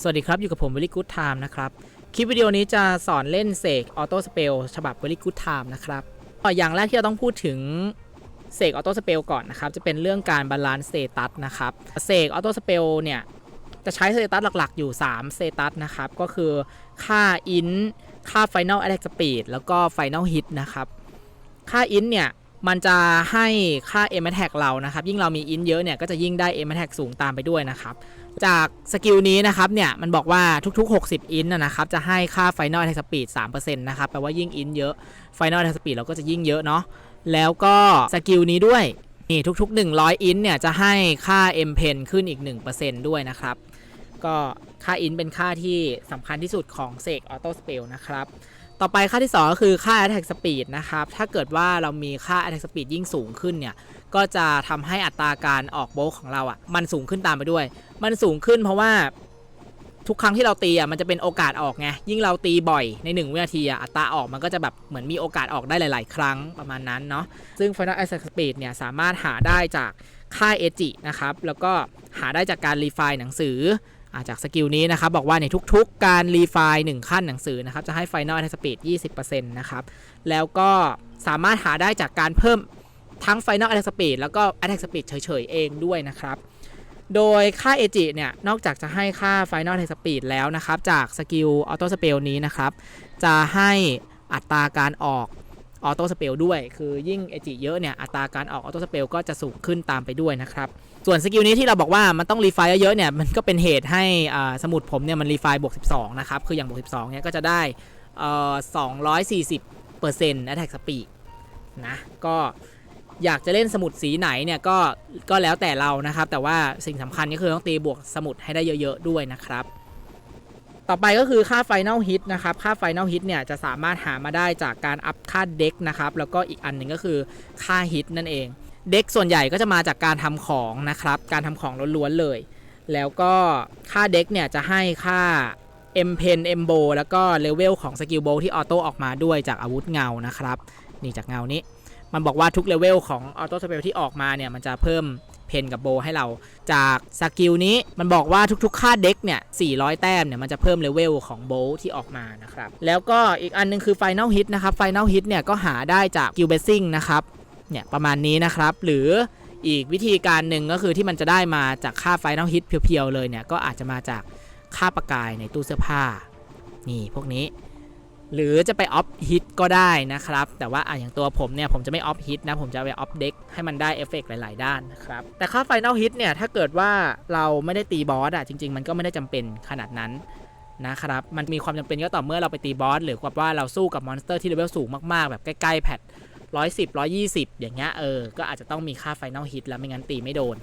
สวัสดีครับอยู่กับผม Very Good Time นะครับคลิปวิดีโอนี้จะสอนเล่นเสกออโต้สเปลฉบับ Very Good Time นะครับอย่างแรกที่เราต้องพูดถึงเสกออโต้สเปลก่อนนะครับจะเป็นเรื่องการบาลานซ์สเตตัสนะครับเสกออโต้สเปลเนี่ยจะใช้สเตตัสหลักๆอยู่3สเตตัสนะครับก็คือค่า int ค่า final attack speed แล้วก็ final hit นะครับค่า int เนี่ยมันจะให้ค่า aim attack เรานะครับยิ่งเรามี int เยอะเนี่ยก็จะยิ่งได้ aim attack สูงตามไปด้วยนะครับจากสกิลนี้นะครับเนี่ยมันบอกว่าทุกๆ60 int นะครับจะให้ค่า final attack speed 3% นะครับแปลว่ายิ่ง int เยอะ final attack speed เราก็จะยิ่งเยอะเนาะแล้วก็สกิลนี้ด้วยนี่ทุกๆ100 int เนี่ยจะให้ค่า m pen ขึ้นอีก 1% ด้วยนะครับก็ค่า int เป็นค่าที่สำคัญที่สุดของเสกออโต้สเปลนะครับต่อไปค่าที่2ก็คือค่า attack speed นะครับถ้าเกิดว่าเรามีค่า attack speed ยิ่งสูงขึ้นเนี่ยก็จะทำให้อัตราการออกโบว์ของเราอ่ะมันสูงขึ้นตามไปด้วยมันสูงขึ้นเพราะว่าทุกครั้งที่เราตีอ่ะมันจะเป็นโอกาสออกไงยิ่งเราตีบ่อยใน1 วินาทีอ่ะอัตราออกมันก็จะแบบเหมือนมีโอกาสออกได้หลายๆครั้งประมาณนั้นเนาะซึ่ง Final Attack Speed เนี่ยสามารถหาได้จากค่า Eji นะครับแล้วก็หาได้จากการรีไฟล์หนังสือจากสกิลนี้นะครับบอกว่าในทุกๆการรีไฟล์1ขั้นหนังสือนะครับจะให้ Final Attack Speed 20% นะครับแล้วก็สามารถหาได้จากการเพิ่มทั้ง Final Attack Speed แล้วก็ Attack Speed เฉยๆเองด้วยนะครับโดยค่า Eji เนี่ยนอกจากจะให้ค่า Final Attack Speed แล้วนะครับจากสกิล Auto Spell นี้นะครับจะให้อัตราการออก Auto Spell ด้วยคือยิ่ง Eji เยอะเนี่ยอัตราการออก Auto Spell ก็จะสูงขึ้นตามไปด้วยนะครับส่วนสกิลนี้ที่เราบอกว่ามันต้องรีไฟล์เยอะๆเนี่ยมันก็เป็นเหตุให้สมุดผมเนี่ยมันรีไฟล์บวก12นะครับคืออย่างบวก12เนี่ยก็จะได้240% Attack Speed นะก็อยากจะเล่นสมุดสีไหนเนี่ยก็แล้วแต่เรานะครับแต่ว่าสิ่งสำคัญก็คือต้องตีบวกสมุดให้ได้เยอะๆด้วยนะครับต่อไปก็คือค่า Final Hit นะครับค่า Final Hit เนี่ยจะสามารถหามาได้จากการอัพค่าเด็กนะครับแล้วก็อีกอันหนึ่งก็คือค่า Hit นั่นเองเด็กส่วนใหญ่ก็จะมาจากการทำของนะครับการทำของล้วนๆเลยแล้วก็ค่าเด็กเนี่ยจะให้ค่า M Pen M Bow แล้วก็เลเวลของสกิลโบที่ออโต้ออกมาด้วยจากอาวุธเงานะครับนี่จากเงานี้มันบอกว่าทุกเลเวลของออโต้สเปลที่ออกมาเนี่ยมันจะเพิ่มเพนกับโบให้เราจากสกิลนี้มันบอกว่าทุกๆค่าเด็กเนี่ย400แต้มเนี่ยมันจะเพิ่มเลเวลของโบที่ออกมานะครับแล้วก็อีกอันนึงคือ Final Hit นะครับ Final Hit เนี่ยก็หาได้จากกิลเบสซิ่งนะครับเนี่ยประมาณนี้นะครับหรืออีกวิธีการหนึ่งก็คือที่มันจะได้มาจากค่า Final Hit เพียวๆเลยเนี่ยก็อาจจะมาจากค่าประกายในตู้เสื้อผ้านี่พวกนี้หรือจะไปออฟฮิตก็ได้นะครับแต่ว่าอย่างตัวผมเนี่ยผมจะไม่ออฟฮิตนะผมจะไปออฟเด็กให้มันได้เอฟเฟกต์หลายๆด้านนะครับแต่ค่า Final Hit เนี่ยถ้าเกิดว่าเราไม่ได้ตีบอสจริงๆมันก็ไม่ได้จำเป็นขนาดนั้นนะครับมันมีความจำเป็นก็ต่อเมื่อเราไปตีบอสหรือว่าเราสู้กับมอนสเตอร์ที่เลเวลสูงมากๆแบบใกล้ๆแพท110 120อย่างเงี้ยก็อาจจะต้องมีค่า Final Hit แล้วไม่งั้นตีไม่โดน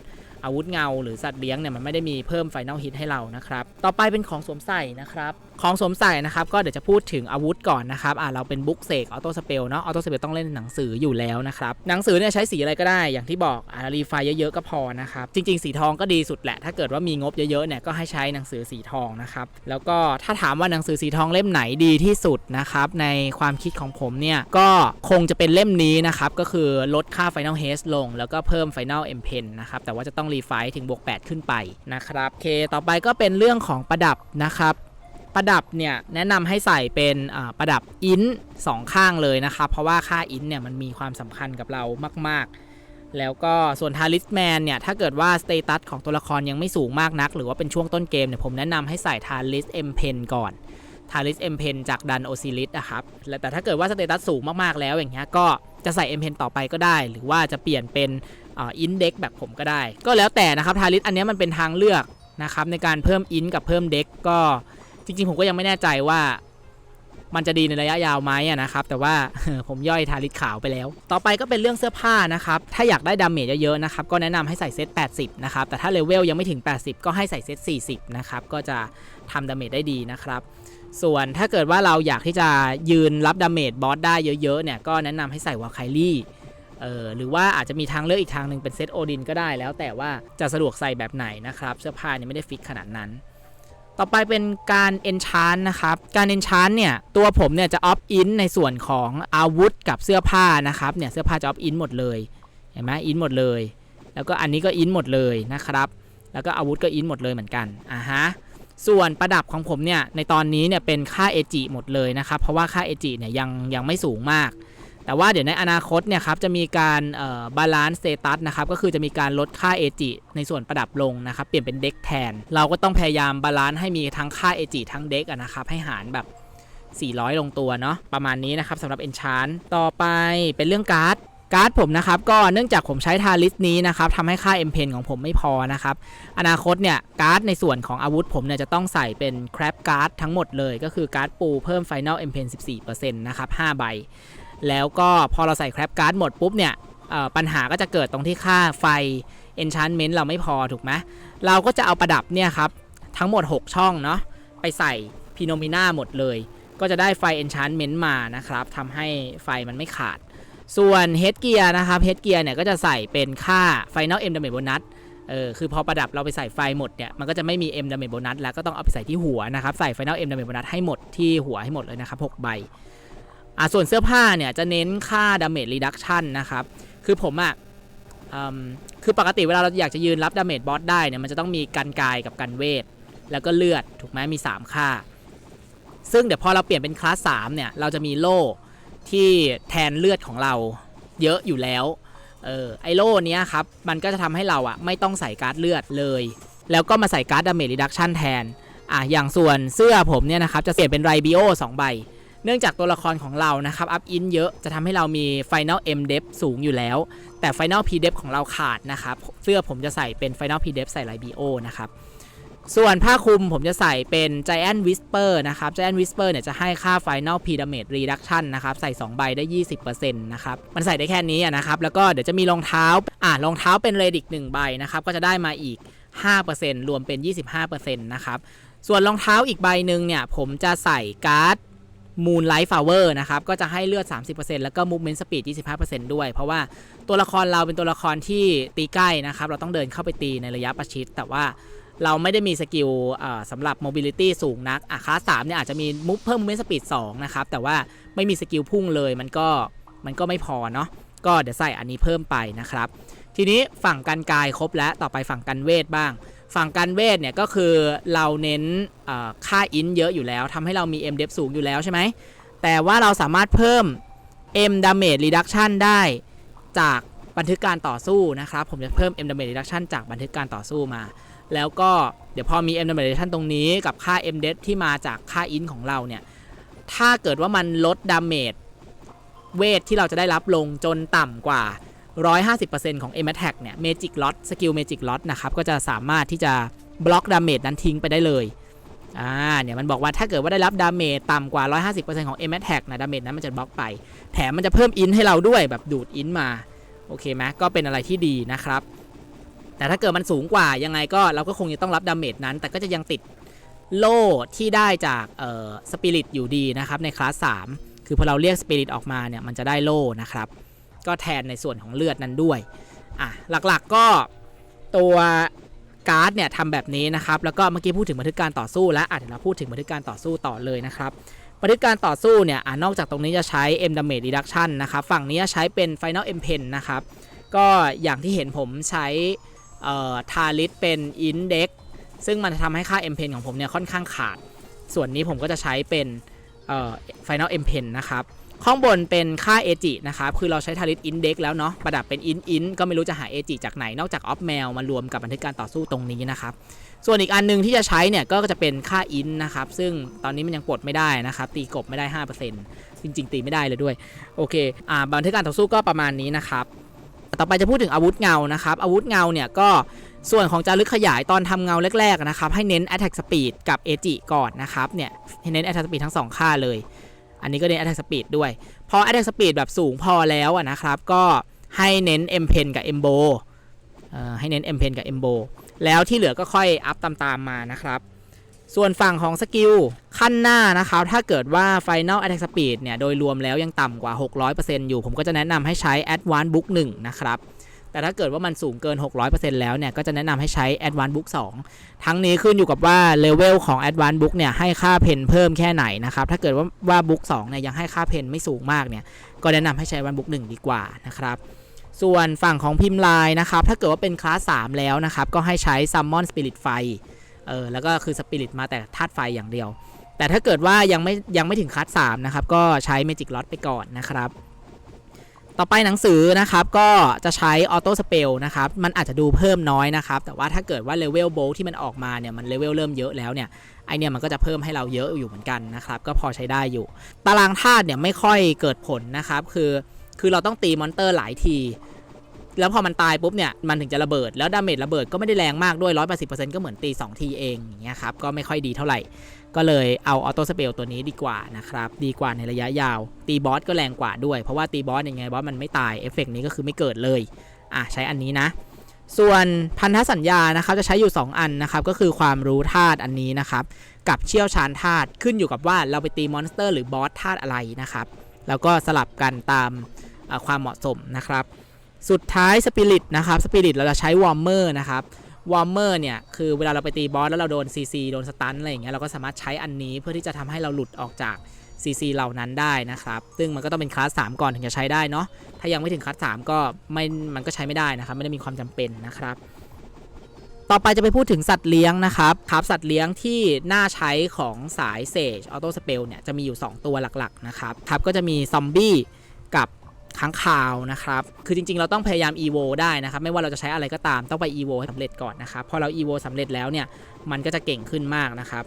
อาวุธเงาหรือสัตว์เลี้ยงเนี่ยมันไม่ได้มีเพิ่ม Final Hit ให้เรานะครับต่อไปเป็นของสวมใส่นะครับของสวมใส่นะครับก็เดี๋ยวจะพูดถึงอาวุธก่อนนะครับเราเป็นบุ๊กเสกออโต้สเปลเนาะออโต้สเปลต้องเล่นหนังสืออยู่แล้วนะครับหนังสือเนี่ยใช้สีอะไรก็ได้อย่างที่บอกรีไฟล์เยอะๆก็พอนะครับจริงๆสีทองก็ดีสุดแหละถ้าเกิดว่ามีงบเยอะๆเนี่ยก็ให้ใช้หนังสือสีทองนะครับแล้วก็ถ้าถามว่าหนังสือสีทองเล่มไหนดีที่สุดนะครับในความคิดของผมเนี่ยก็คงจะเป็นเล่มนี้นะครับก็คือลดค่า Final Haste ลงแล้วก็เพิ่ม Final M Pen นะครับแต่ว่าจะต้องรีไฟล์ถึงบวก8ขึ้นไปนะครับโอเคต่อไปก็เป็นเรื่องของประดับนะครับประดับเนี่ยแนะนำให้ใส่เป็นประดับอิน2ข้างเลยนะครับเพราะว่าค่าอินเนี่ยมันมีความสำคัญกับเรามากๆแล้วก็ส่วนทาริสแมนเนี่ยถ้าเกิดว่าสเตตัสของตัวละครยังไม่สูงมากนักหรือว่าเป็นช่วงต้นเกมเนี่ยผมแนะนำให้ใส่ทาริสเอ็มเพนก่อนทาริสเอ็มเพนจากดันโอซิลิสนะครับแต่ถ้าเกิดว่าสเตตัสสูงมากๆแล้วอย่างเงี้ยก็จะใส่เอ็มเพนต่อไปก็ได้หรือว่าจะเปลี่ยนเป็นอินเด็กแบบผมก็ได้ก็แล้วแต่นะครับทาริสอันนี้มันเป็นทางเลือกนะครับในการเพิ่มอินกับเพิ่มเด็กก็จริงๆผมก็ยังไม่แน่ใจว่ามันจะดีในระยะยาวไหมนะครับแต่ว่าผมย่อยทาริสขาวไปแล้วต่อไปก็เป็นเรื่องเสื้อผ้านะครับถ้าอยากได้ดาเมจเยอะๆนะครับก็แนะนำให้ใส่เซต80นะครับแต่ถ้าเลเวลยังไม่ถึง80ก็ให้ใส่เซต40นะครับก็จะทำดาเมจได้ดีนะครับส่วนถ้าเกิดว่าเราอยากที่จะยืนรับดาเมจบอสได้เยอะๆเนี่ยก็แนะนำให้ใส่วาไคลี่หรือว่าอาจจะมีทางเลือกอีกทางหนึ่งเป็นเซตโอดินก็ได้แล้วแต่ว่าจะสะดวกใส่แบบไหนนะครับเสื้อผ้าเนี่ยไม่ได้ฟิกขนาดนั้นต่อไปเป็นการ enchant นะครับการ enchant เนี่ยตัวผมเนี่ยจะ opt in ในส่วนของอาวุธกับเสื้อผ้านะครับเนี่ยเสื้อผ้าจะ opt in หมดเลยเห็นไหม in หมดเลยแล้วก็อันนี้ก็ in หมดเลยนะครับแล้วก็อาวุธก็ in หมดเลยเหมือนกัน ส่วนประดับของผมเนี่ยในตอนนี้เนี่ยเป็นค่าเอจิหมดเลยนะครับเพราะว่าค่าเอจิเนี่ยยังไม่สูงมากแต่ว่าเดี๋ยวในอนาคตเนี่ยครับจะมีการบาลานซ์สเตตัสนะครับก็คือจะมีการลดค่าเอจิในส่วนประดับลงนะครับเปลี่ยนเป็นเด็กแทนเราก็ต้องพยายามบาลานซ์ให้มีทั้งค่าเอจิทั้งเด็กนะครับให้หารแบบ400ลงตัวเนาะประมาณนี้นะครับสำหรับ Enchant ต่อไปเป็นเรื่องการ์ดผมนะครับก็เนื่องจากผมใช้ทาลิสนี้นะครับทำให้ค่า M Pen ของผมไม่พอนะครับอนาคตเนี่ยการ์ดในส่วนของอาวุธผมเนี่ยจะต้องใส่เป็น Crab Card ทั้งหมดเลยก็คือการ์ดปูเพิ่ม Final M Pen 14% นะครับ5ใบแล้วก็พอเราใส่ Crab Card หมดปุ๊บเนี่ยปัญหาก็จะเกิดตรงที่ค่าไฟ Enchantment เราไม่พอถูกไหมเราก็จะเอาประดับเนี่ยครับทั้งหมด6ช่องเนาะไปใส่พิโนมิน่าหมดเลยก็จะได้ไฟ Enchantment มานะครับทำให้ไฟมันไม่ขาดส่วน Headgear นะครับ Headgear เนี่ยก็จะใส่เป็นค่า Final M Damage Bonus คือพอประดับเราไปใส่ไฟหมดเนี่ยมันก็จะไม่มี M Damage Bonus แล้วก็ต้องเอาไปใส่ที่หัวนะครับใส่ Final M Damage Bonus ให้หมดที่หัวให้หมดเลยนะครับ6ใบส่วนเสื้อผ้าเนี่ยจะเน้นค่า Damage Reduction นะครับคือผมคือปกติเวลาเราอยากจะยืนรับ Damage Boss ได้เนี่ยมันจะต้องมีกันกายกับกันเวทแล้วก็เลือดถูกไหมมี3ค่าซึ่งเดี๋ยวพอเราเปลี่ยนเป็นคลาส3เนี่ยเราจะมีโล่ที่แทนเลือดของเราเยอะอยู่แล้วไอโล่เนี้ยครับมันก็จะทำให้เราไม่ต้องใส่การ์ดเลือดเลยแล้วก็มาใส่การ์ดดาเมจรีดักชันแทนอย่างส่วนเสื้อผมเนี่ยนะครับจะเปลี่ยนเป็นไรบิโอ2ใบเนื่องจากตัวละครของเรานะครับอัพอินเยอะจะทำให้เรามี Final M Depth สูงอยู่แล้วแต่ Final P Depth ของเราขาดนะครับเสื้อผมจะใส่เป็น Final P Depth ใส่ไรบิโอนะครับส่วนผ้าคลุมผมจะใส่เป็น Giant Whisper นะครับ Giant Whisper เนี่ยจะให้ค่า Final P Damage Reduction นะครับใส่2ใบได้ 20% นะครับมันใส่ได้แค่นี้นะครับแล้วก็เดี๋ยวจะมีรองเท้ารองเท้าเป็น Relic 1ใบนะครับก็จะได้มาอีก 5% รวมเป็น 25% นะครับส่วนรองเท้าอีกใบหนึ่งเนี่ยผมจะใส่การ์ด Moonlight Flower นะครับก็จะให้เลือด 30% แล้วก็ Movement Speed 25% ด้วยเพราะว่าตัวละครเราเป็นตัวละครที่ตีใกล้นะครับเราต้องเดินเข้าไปตีในระยะประชิดแต่ว่าเราไม่ได้มีสกิลสำหรับ mobility สูงนักคลาส3เนี่ยอาจจะมีมุฟเพิ่ม movement speed 2นะครับแต่ว่าไม่มีสกิลพุ่งเลยมันก็ไม่พอเนาะก็เดี๋ยวใส่อันนี้เพิ่มไปนะครับทีนี้ฝั่งกันกายครบแล้วต่อไปฝั่งกันเวทบ้างฝั่งกันเวทเนี่ยก็คือเราเน้นค่าอินเยอะอยู่แล้วทำให้เรามี M depth สูงอยู่แล้วใช่ไหมแต่ว่าเราสามารถเพิ่ม M damage reduction ได้จากบันทึกการต่อสู้นะครับผมจะเพิ่ม M damage reduction จากบันทึกการต่อสู้มาแล้วก็เดี๋ยวพอมี M Damage Reduction ตรงนี้กับค่า M Death ที่มาจากค่า Int ของเราเนี่ยถ้าเกิดว่ามันลด Damage เวทที่เราจะได้รับลงจนต่ำกว่า 150% ของ M Attack เนี่ย Magic Lot สกิล Magic Lot นะครับก็จะสามารถที่จะบล็อก Damage นั้นทิ้งไปได้เลยเนี่ยมันบอกว่าถ้าเกิดว่าได้รับ Damage ต่ำกว่า 150% ของ M Attack นะ Damage นั้นมันจะบล็อกไปแถมมันจะเพิ่ม Int ให้เราด้วยแบบดูด Int มาโอเคไหมก็เป็นอะไรที่ดีนะครับแต่ถ้าเกิดมันสูงกว่ายังไงก็เราก็คงจะต้องรับดาเมจนั้นแต่ก็จะยังติดโล่ที่ได้จากสปิริตอยู่ดีนะครับในคลาส3คือพอเราเรียกสปิริตออกมาเนี่ยมันจะได้โล่นะครับก็แทนในส่วนของเลือดนั้นด้วยหลักๆก็ตัวการ์ดเนี่ยทำแบบนี้นะครับแล้วก็เมื่อกี้พูดถึงบันทึกการต่อสู้แล้วเดี๋ยวเราพูดถึงบันทึกการต่อสู้ต่อเลยนะครับบันทึกการต่อสู้เนี่ยนอกจากตรงนี้จะใช้ M Damage Reduction นะครับฝั่งนี้ใช้เป็น Final M Pen นะครับก็อย่างที่เห็นผมใช้ทาริสเป็น Index ซึ่งมันจะทำให้ค่า M Pen ของผมเนี่ยค่อนข้างขาดส่วนนี้ผมก็จะใช้เป็นFinal M Pen นะครับข้างบนเป็นค่า AG นะครับคือเราใช้ทาริส Index แล้วเนาะประดับเป็น In ก็ไม่รู้จะหา AG จากไหนนอกจาก Off Mail มารวมกับบันทึกการต่อสู้ตรงนี้นะครับส่วนอีกอันนึงที่จะใช้เนี่ยก็จะเป็นค่า In นะครับซึ่งตอนนี้มันยังปลดไม่ได้นะครับตีกบไม่ได้ 5% จริงๆตีไม่ได้เลยด้วยโอเคบันทึกการต่อสู้ก็ประมาณนี้นะครับต่อไปจะพูดถึงอาวุธเงานะครับอาวุธเงาเนี่ยก็ส่วนของจารึกขยายตอนทำเงาแรกๆนะครับให้เน้น Attack Speed กับ AG ก่อนนะครับเนี่ยให้เน้น Attack Speed ทั้ง2ค่าเลยอันนี้ก็เน้น Attack Speed ด้วยพอ Attack Speed แบบสูงพอแล้วนะครับก็ให้เน้น M Pen กับ M Bow ให้เน้น M Pen กับ M Bow แล้วที่เหลือก็ค่อยอัพตามๆมานะครับส่วนฝั่งของสกิลขั้นหน้านะครับถ้าเกิดว่า Final Attack Speed เนี่ยโดยรวมแล้วยังต่ำกว่า 600% อยู่ผมก็จะแนะนำให้ใช้ Advanced Book 1 นะครับแต่ถ้าเกิดว่ามันสูงเกิน 600% แล้วเนี่ยก็จะแนะนำให้ใช้ Advanced Book 2 ทั้งนี้ขึ้นอยู่กับว่าเลเวลของ Advanced Book เนี่ยให้ค่าเพนเพิ่มแค่ไหนนะครับถ้าเกิดว่า Book 2 เนี่ยยังให้ค่าเพนไม่สูงมากเนี่ยก็แนะนำให้ใช้ Advanced Book 1 ดีกว่านะครับส่วนฝั่งของพิมพ์ลายนะครับถ้าเกิดว่าเป็นคลาส3แล้วนะครับก็ให้ใช้ Summon Spirit ไฟ แล้วก็คือสปิริตมาแต่ธาตุไฟอย่างเดียวแต่ถ้าเกิดว่ายังไม่ถึงคัส3นะครับก็ใช้เมจิกล็อตไปก่อนนะครับต่อไปหนังสือนะครับก็จะใช้ออโต้สเปลนะครับมันอาจจะดูเพิ่มน้อยนะครับแต่ว่าถ้าเกิดว่าเลเวลโบลที่มันออกมาเนี่ยมันเลเวลเริ่มเยอะแล้วเนี่ยไอเนี่ยมันก็จะเพิ่มให้เราเยอะอยู่เหมือนกันนะครับก็พอใช้ได้อยู่ตารางธาตุเนี่ยไม่ค่อยเกิดผลนะครับคือเราต้องตีมอนเตอร์หลายทีแล้วพอมันตายปุ๊บเนี่ยมันถึงจะระเบิดแล้วดาเมจระเบิดก็ไม่ได้แรงมากด้วย 180% ก็เหมือนตี2ทีเองอย่างเงี้ยครับก็ไม่ค่อยดีเท่าไหร่ก็เลยเอาออโต้สเปลตัวนี้ดีกว่านะครับดีกว่าในระยะยาวตีบอสก็แรงกว่าด้วยเพราะว่าตีบอสยังไงบอสมันไม่ตายเอฟเฟกต์นี้ก็คือไม่เกิดเลยใช้อันนี้นะส่วนพันธสัญญานะครับจะใช้อยู่2อันนะครับก็คือความรู้ธาตุอันนี้นะครับกับเชี่ยวชาญธาตุขึ้นอยู่กับว่าเราไปตีมอนสเตอร์หรือบอสธาตุอะไรนะครับแล้วก็สลับกันตามความเหมาะสมนะครับสุดท้ายสปิริตนะครับสปิริตเราจะใช้วอร์มเมอร์นะครับวอร์มเมอร์เนี่ยคือเวลาเราไปตีบอสแล้วเราโดน CC โดนสตันอะไรอย่างเงี้ยเราก็สามารถใช้อันนี้เพื่อที่จะทำให้เราหลุดออกจาก CC เหล่านั้นได้นะครับซึ่งมันก็ต้องเป็นคลาส3ก่อนถึงจะใช้ได้เนาะถ้ายังไม่ถึงคลาส3ก็มันก็ใช้ไม่ได้นะครับไม่ได้มีความจำเป็นนะครับต่อไปจะไปพูดถึงสัตว์เลี้ยงนะครับสัตว์เลี้ยงที่น่าใช้ของสายเซจออโต้สเปลเนี่ยจะมีอยู่2ตัวหลักๆนะครับก็จะมีซอมบี้กับค้างคาวนะครับคือจริงๆเราต้องพยายาม EVO ได้นะครับไม่ว่าเราจะใช้อะไรก็ตามต้องไป EVO ให้สำเร็จก่อนนะครับพอเรา EVO สำเร็จแล้วเนี่ยมันก็จะเก่งขึ้นมากนะครับ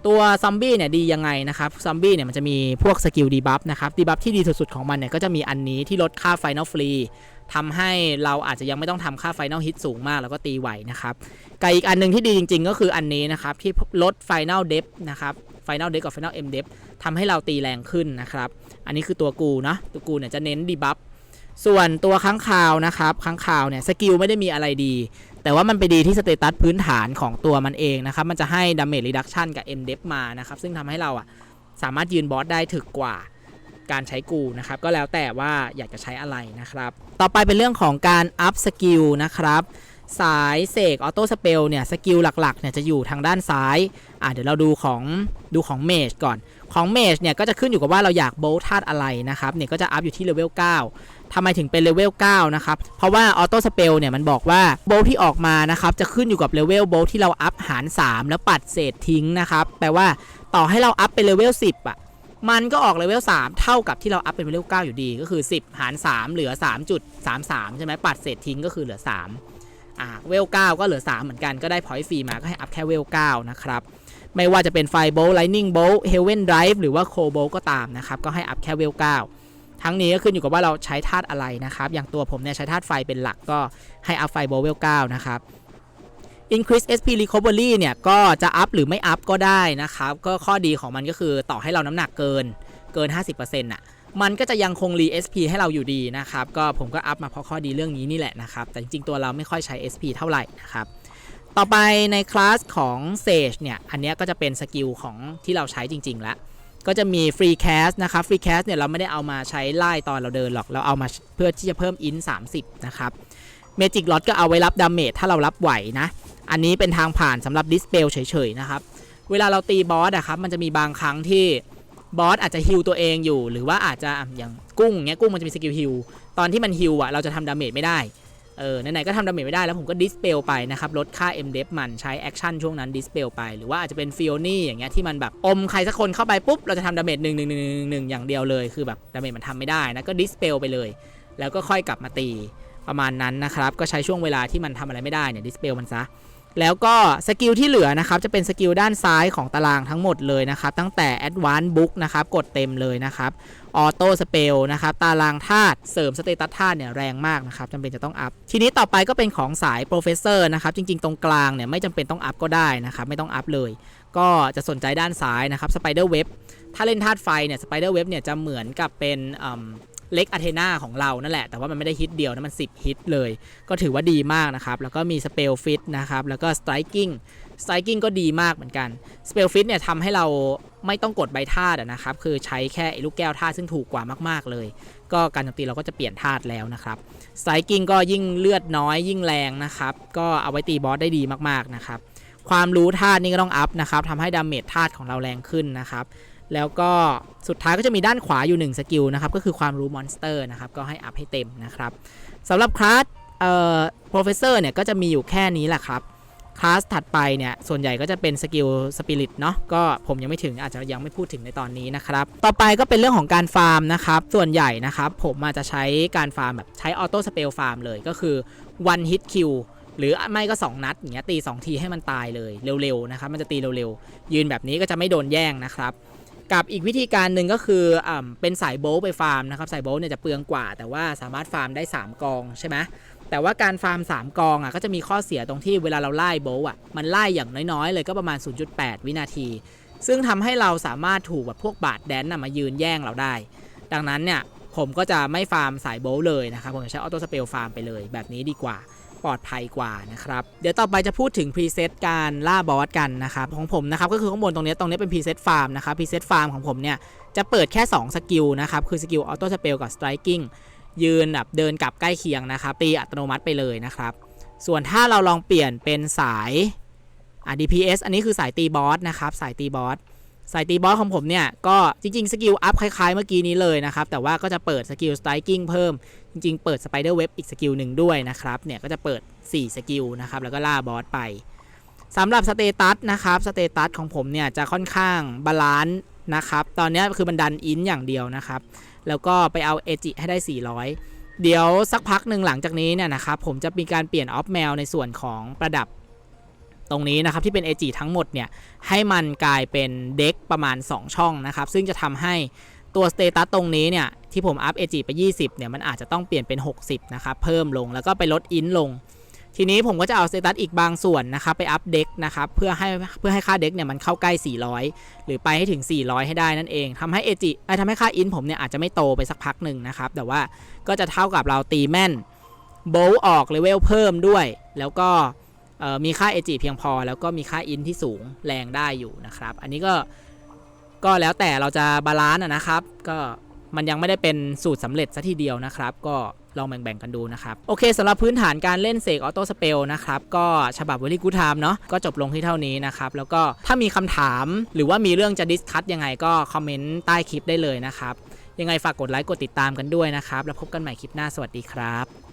ตัวซอมบี้เนี่ยดียังไงนะครับซอมบี้เนี่ยมันจะมีพวกสกิลดีบัฟนะครับดีบัฟที่ดีสุดๆของมันเนี่ยก็จะมีอันนี้ที่ลดค่าไฟนอลฟรีทำให้เราอาจจะยังไม่ต้องทำค่าไฟนอลฮิตสูงมากแล้วก็ตีไหวนะครับกับอีกอันนึงที่ดีจริงๆก็คืออันนี้นะครับที่ลดไฟนอลเดฟนะครับไฟนอลเดฟกับไฟนอลเอ็มเดฟทำให้เราตีแรงขึ้นนะครับอันนี้คือตัวกูนะตัวกูเนี่ยจะเน้นดีบัฟส่วนตัวค้างคาวนะครับค้างคาวเนี่ยสกิลไม่ได้มีอะไรดีแต่ว่ามันไปดีที่สเตตัสพื้นฐานของตัวมันเองนะครับมันจะให้ดาเมจรีดักชันกับ MDEF มานะครับซึ่งทำให้เราสามารถยืนบอสได้ถึกกว่าการใช้กูนะครับก็แล้วแต่ว่าอยากจะใช้อะไรนะครับต่อไปเป็นเรื่องของการอัพสกิลนะครับสายเสกออโต้สเปลเนี่ยสกิลหลักๆเนี่ยจะอยู่ทางด้านซ้ายเดี๋ยวเราดูของเมจก่อนของเมจเนี่ยก็จะขึ้นอยู่กับว่าเราอยากโบลธาตุอะไรนะครับเนี่ยก็จะอัพอยู่ที่เลเวล9ทำไมถึงเป็นเลเวล9นะครับเพราะว่าออโต้สเปลเนี่ยมันบอกว่าโบลที่ออกมานะครับจะขึ้นอยู่กับเลเวลโบลที่เราอัพหาร3แล้วปัดเศษทิ้งนะครับแปลว่าต่อให้เราอัพเป็นเลเวล10มันก็ออกเลเวล3เท่ากับที่เราอัพเป็นเลเวล9อยู่ดีก็คือ10หาร3เหลือ 3.33 ใช่ไหมปัดเศษทิ้งก็คือเหลือ3เวล9ก็เหลือ3เหมือนกันก็ได้พอยต์ฟรีมาก็ให้อัพแค่เวล9นะครับไม่ว่าจะเป็นไฟโบลไลนิ่งโบลเฮเว่นไดรฟ์หรือว่าโคโบลก็ตามนะครับก็ให้อัพแค่เวล9ทั้งนี้ก็ขึ้นอยู่กับว่าเราใช้ธาตุอะไรนะครับอย่างตัวผมเนี่ยใช้ธาตุไฟเป็นหลักก็ให้อัพไฟโบลเวล9นะครับ Increase SP Recovery เนี่ยก็จะอัพหรือไม่อัพก็ได้นะครับก็ข้อดีของมันก็คือต่อให้เราน้ำหนักเกิน 50% มันก็จะยังคงรี SP ให้เราอยู่ดีนะครับก็ผมก็อัพมาเพราะข้อดีเรื่องนี้นี่แหละนะครับแต่จริงๆตัวเราไม่ค่อยใช้ SP เท่าไหร่นะครับต่อไปในคลาสของ Sage เนี่ยอันนี้ก็จะเป็นสกิลของที่เราใช้จริงๆแล้วก็จะมีฟรีแคสนะครับฟรีแคสเนี่ยเราไม่ได้เอามาใช้ไล่ตอนเราเดินหรอกเราเอามาเพื่อที่จะเพิ่มอิน30นะครับเมจิกล็อตก็เอาไว้รับดาเมจถ้าเรารับไหวนะอันนี้เป็นทางผ่านสำหรับดิสเปลเฉยๆนะครับเวลาเราตีบอสครับมันจะมีบางครั้งที่บอสอาจจะฮิลตัวเองอยู่หรือว่าอาจจะอย่างกุ้งเงี้ยกุ้งมันจะมีสกิลฮิลตอนที่มันฮิลเราจะทำดาเมจไม่ได้ไหนๆก็ทำดาเมจไม่ได้แล้วผมก็ดิสเปลไปนะครับลดค่า MDEF มันใช้แอคชั่นช่วงนั้นดิสเปลไปหรือว่าอาจจะเป็นฟิโอนี่อย่างเงี้ยที่มันแบบอมใครสักคนเข้าไปปุ๊บเราจะทำดาเมจ1อย่างเดียวเลยคือแบบดาเมจมันทำไม่ได้นะก็ดิสเปลไปเลยแล้วก็ค่อยกลับมาตีประมาณนั้นนะครับก็ใช้ช่วงเวลาที่มันทำอะไรไม่ได้เนี่ยดิสเปลมันซะแล้วก็สกิลที่เหลือนะครับจะเป็นสกิลด้านซ้ายของตารางทั้งหมดเลยนะครับตั้งแต่ Advanced Book นะครับกดเต็มเลยนะครับออโต้สเปลนะครับตารางธาตุเสริมสเตตัสธาตุเนี่ยแรงมากนะครับจำเป็นจะต้องอัพทีนี้ต่อไปก็เป็นของสายโปรเฟสเซอร์นะครับจริงๆตรงกลางเนี่ยไม่จำเป็นต้องอัพก็ได้นะครับไม่ต้องอัพเลยก็จะสนใจด้านซ้ายนะครับสไปเดอร์เว็บถ้าเล่นธาตุไฟเนี่ยสไปเดอร์เว็บเนี่ยจะเหมือนกับเป็นเล็กอะเทนาของเรานั่นแหละแต่ว่ามันไม่ได้ฮิตเดียวนะมัน10ฮิตเลยก็ถือว่าดีมากนะครับแล้วก็มีสเปลฟิตนะครับแล้วก็สไตรกิ้งก็ดีมากเหมือนกันสเปลฟิตเนี่ยทำให้เราไม่ต้องกดใบธาตุนะครับคือใช้แค่ลูกแก้วธาตุซึ่งถูกกว่ามากๆเลยก็การโจมตีเราก็จะเปลี่ยนธาตุแล้วนะครับสไตรกิ้งก็ยิ่งเลือดน้อยยิ่งแรงนะครับก็เอาไว้ตีบอสได้ดีมากๆนะครับความรู้ธาตุนี่ก็ต้องอัพนะครับทำให้ดาเมจธาตุของเราแรงขึ้นนะครับแล้วก็สุดท้ายก็จะมีด้านขวาอยู่1สกิลนะครับก็คือความรู้มอนสเตอร์นะครับก็ให้อัพให้เต็มนะครับสำหรับคลาสโปรเฟสเซอร์เนี่ยก็จะมีอยู่แค่นี้แหละครับ คลาสถัดไปเนี่ยส่วนใหญ่ก็จะเป็นสกิลสปิริตเนาะก็ผมยังไม่ถึงอาจจะยังไม่พูดถึงในตอนนี้นะครับต่อไปก็เป็นเรื่องของการฟาร์มนะครับส่วนใหญ่นะครับผมอาจจะใช้การฟาร์มแบบใช้ออโต้สเปลฟาร์มเลยก็คือ one hit kill หรือไม่ก็2นัดอย่างเงี้ยตี2ทีให้มันตายเลยเร็วๆนะครับมันจะตีเร็วๆยืนแบบนี้ก็จะไม่โดนแย่งนะครับกับอีกวิธีการหนึ่งก็คือเป็นสายโบว์ไปฟาร์มนะครับสายโบว์เนี่ยจะเปลืองกว่าแต่ว่าสามารถฟาร์มได้3กองใช่ไหมแต่ว่าการฟาร์ม3กองก็จะมีข้อเสียตรงที่เวลาเราไล่โบว์มันไล่อย่างน้อยๆเลยก็ประมาณ 0.8 วินาทีซึ่งทำให้เราสามารถถูกแบบพวกบาดแดนมายืนแย่งเราได้ดังนั้นเนี่ยผมก็จะไม่ฟาร์มสายโบว์เลยนะครับผมจะใช้ออโต้สเปลฟาร์มไปเลยแบบนี้ดีกว่าปลอดภัยกว่านะครับเดี๋ยวต่อไปจะพูดถึงพรีเซตการล่าบอสกันนะครับของผมนะครับก็คือข้างบนตรงนี้เป็นพรีเซตฟาร์มนะครับพรีเซตฟาร์มของผมเนี่ยจะเปิดแค่2สกิลนะครับคือสกิลออโต้สเปลกับสไตรกิ้งยืนแบบเดินกลับใกล้เคียงนะครับตีอัตโนมัติไปเลยนะครับส่วนถ้าเราลองเปลี่ยนเป็นสายDPS อันนี้คือสายตีบอสนะครับสายตีบอสของผมเนี่ยก็จริงๆสกิลอัพคล้ายๆเมื่อกี้นี้เลยนะครับแต่ว่าก็จะเปิดสกิลสไตรกิ้งเพิ่มจริงๆเปิดสไปเดอร์เว็บอีกสกิลหนึ่งด้วยนะครับเนี่ยก็จะเปิด4สกิลนะครับแล้วก็ล่าบอสไปสำหรับสเตตัสนะครับสเตตัสของผมเนี่ยจะค่อนข้างบาลานซ์นะครับตอนนี้คือมันดันอินอย่างเดียวนะครับแล้วก็ไปเอาเอจิให้ได้400เดี๋ยวสักพักหนึ่งหลังจากนี้เนี่ยนะครับผมจะมีการเปลี่ยนออฟแมวในส่วนของประดับตรงนี้นะครับที่เป็น AG ทั้งหมดเนี่ยให้มันกลายเป็นเด็กประมาณ2ช่องนะครับซึ่งจะทำให้ตัวสเตตัสตรงนี้เนี่ยที่ผมอัพ AG ไป20เนี่ยมันอาจจะต้องเปลี่ยนเป็น60นะครับเพิ่มลงแล้วก็ไปลดอินลงทีนี้ผมก็จะเอาสเตตัสอีกบางส่วนนะครับไปอัพเด็กนะครับเพื่อให้ค่าเด็กเนี่ยมันเข้าใกล้400หรือไปให้ถึง400ให้ได้นั่นเองทำให้ AG ทำให้ค่าอินผมเนี่ยอาจจะไม่โตไปสักพักหนึ่งนะครับแต่ว่าก็จะเท่ากับเราตีแม่นโบว์ออกเลเวลเพิ่มด้วยแล้วก็มีค่า AG เพียงพอแล้วก็มีค่าอินที่สูงแรงได้อยู่นะครับอันนี้ก็แล้วแต่เราจะบาลานซ์นะครับก็มันยังไม่ได้เป็นสูตรสำเร็จซะทีเดียวนะครับก็ลองแบ่งๆกันดูนะครับโอเคสำหรับพื้นฐานการเล่นเสกออโต้สเปลนะครับก็ฉบับ Very Good Time เนาะก็จบลงที่เท่านี้นะครับแล้วก็ถ้ามีคำถามหรือว่ามีเรื่องจะดิสคัสยังไงก็คอมเมนต์ใต้คลิปได้เลยนะครับยังไงฝากกดไลค์กดติดตามกันด้วยนะครับแล้วพบกันใหม่คลิปหน้าสวัสดีครับ